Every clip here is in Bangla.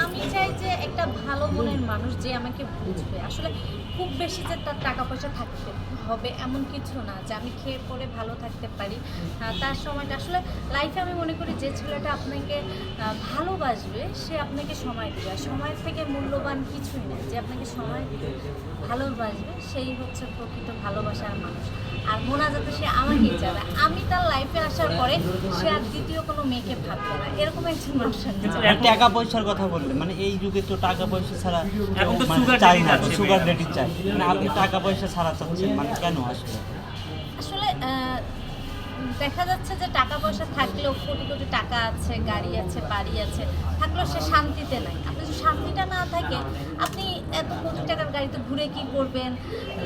আমি চাই যে একটা ভালো মনের মানুষ যে আমাকে বুঝবে। আসলে খুব বেশি যে তার টাকা পয়সা থাকতে হবে এমন কিছু না, যে আমি খেয়ে পরে ভালো থাকতে পারি। তার সময়টা আসলে লাইফে আমি মনে করি যে ছেলেটা আপনাকে ভালোবাসবে সে আপনাকে সময় দেবে। আর সময়ের থেকে মূল্যবান কিছুই না, যে আপনাকে সময় দিবে, ভালোবাসবে, সেই হচ্ছে প্রকৃত ভালোবাসার মানুষ। আর মোনাজাতে সে আমাকেই চাবে, আমি তার লাইফে আসার পরে সে আর দ্বিতীয় কোনো মেয়েকে ভাববে না, এরকম একজন মানুষ আমি চাই। আর টাকা পয়সার কথা বললেন, মানে এই যুগে তো টাকা পয়সা ছাড়া এখন তো মানে sugar চাই daddy না, চাচ্ছে সুগার মেয়েরা। ডেটি চাই। মানে আপনি টাকা পয়সা ছাড়া চাচ্ছেন, মানে কেন আসলে? আসলে দেখা যাচ্ছে যে টাকা পয়সা থাকলেও, কোটি কোটি টাকা আছে, গাড়ি আছে, বাড়ি আছে, থাকলেও সে শান্তিতে নাই। আপনি যদি শান্তিটা না থাকে, আপনি এত কোটি টাকার গাড়িতে ঘুরে কি করবেন,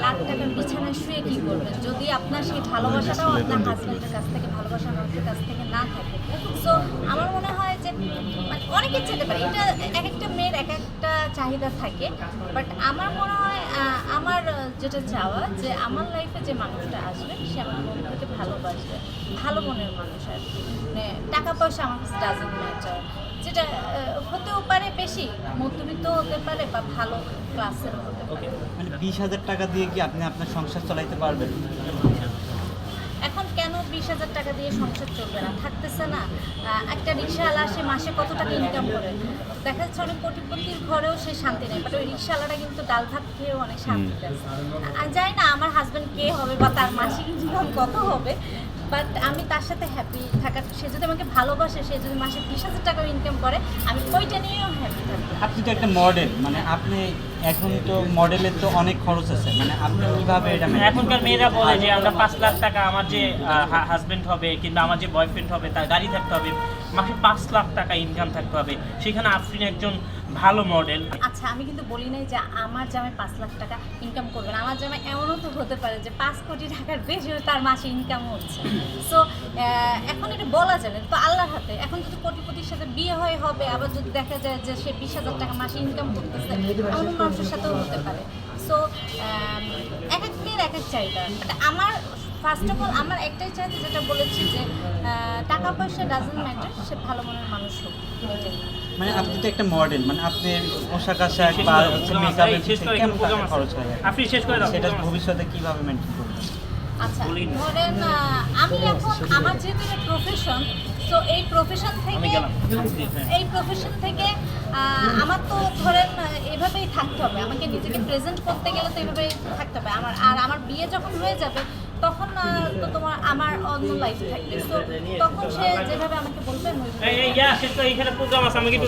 লাখ টাকার বিছানায় শুয়ে কি করবেন, যদি আপনার সেই ভালোবাসাটাও আপনার হাজব্যান্ডের কাছ থেকে, ভালোবাসার মানুষের কাছ থেকে না থাকে। সো আমার মনে হয় যে মানে অনেকে যেতে পারে, এটা এক একটা মেয়ের এক একটা চাহিদা থাকে। বাট আমার মনে হয় আমার যেটা চাওয়া, যে আমার লাইফে যে মানুষটা আসবে সে আমার মন থেকে ভালোবাসবে, ভালো মনের মানুষ আর কি। মানে টাকা পয়সা আমার কাছে ডাজেন্ট ম্যাটার, যেটা হতেও পারে বেশি, মধ্যবিত্ত হতে পারে বা ভালো ক্লাসের হতে পারে। মানে 20,000 টাকা দিয়ে কি আপনি আপনার সংসার চালাইতে পারবেন? এখন কেন 20,000 টাকা দিয়ে সংসার চলবে না? থাকতেছে না একটা রিক্সাওয়ালা, সে মাসে কত টাকা ইনকাম করে? দেখা যাচ্ছে অনেক কোটিপতির ঘরেও সে শান্তি নেই, বাট ওই রিক্সাওয়ালাটা কিন্তু ডাল ভাত খেয়েও অনেক শান্তিতে আছে। আর জানি না আমার হাজব্যান্ড কে হবে বা তার মাসিক ইনকাম কত হবে, বাট আমি তার সাথে হ্যাপি থাকার, সে যদি আমাকে ভালোবাসে, সে যদি মাসে 20,000 টাকাও ইনকাম করে, আমি ওইটা নিয়েও হ্যাপি থাকবো। আপনি তো একটা মডেল, মানে আপনি এখন তো মডেলের তো অনেক খরচ আছে, মানে আপনি কিভাবে এটা maintain এখনকার করবেন? মেয়েরা বলে যে আমরা 5 লাখ টাকা, আমার যে হাজবেন্ড হবে কিংবা আমার যে বয়ফ্রেন্ড হবে তার গাড়ি থাকতে হবে, মাসে 5 লাখ টাকা ইনকাম থাকতে হবে। সেখানে আফরিন একজন ভালো মডেল। আচ্ছা, আমি কিন্তু বলি নাই যে আমার জামাই 5 লাখ টাকা ইনকাম করবে না। আমার জামাই এমনও তো হতে পারে যে 5 কোটি টাকার বেশি তার মাসে ইনকাম হচ্ছে। সো এখন এটা বলা যাবে তো আল্লাহর হাতে। এখন যদি কোটিপতির সাথে বিয়ে হয় হবে, আবার যদি দেখা যায় যে সে 20,000 টাকা মাসে ইনকাম করতেছে, এমন মানুষের সাথেও হতে পারে। সো এক এক মেয়ের এক এক চাহিদা। But আমার ফার্স্ট অফ অল আমার একটাই চাহিদা, যেটা বলেছি যে টাকা পয়সা ডাজেন্ট ম্যাটার, সে ভালো মনের মানুষ হোক, এটাই। মানে আপনি তো একটা মডেল, মানে আপনি পোশাক আশাক বা হচ্ছে মেকআপের কেমন টাকা খরচ হয়? আপনি শেষ করে দাও। সেটা ভবিষ্যতে কিভাবে মেনটেন করবেন? আচ্ছা, বলিনি। ধরেন আমি এখন আমার যেহেতু এটা প্রফেশন, তো এই প্রফেশন আমি থেকে গেলাম। আমার তো ধরেন এভাবেই থাকতে হবে। আমাকে নিজেকে প্রেজেন্ট করতে গেলে তো এভাবেই থাকতে হবে। আমার বিয়ে যখন হয়ে যাবে, তখন তো আমার অন্য লাইফ থাকবে। তো তখন সে যেভাবে আমাকে বলবে আমি ওইভাবে শেষ করে, এখানে প্রোগ্রাম আছে, আমাকে একটু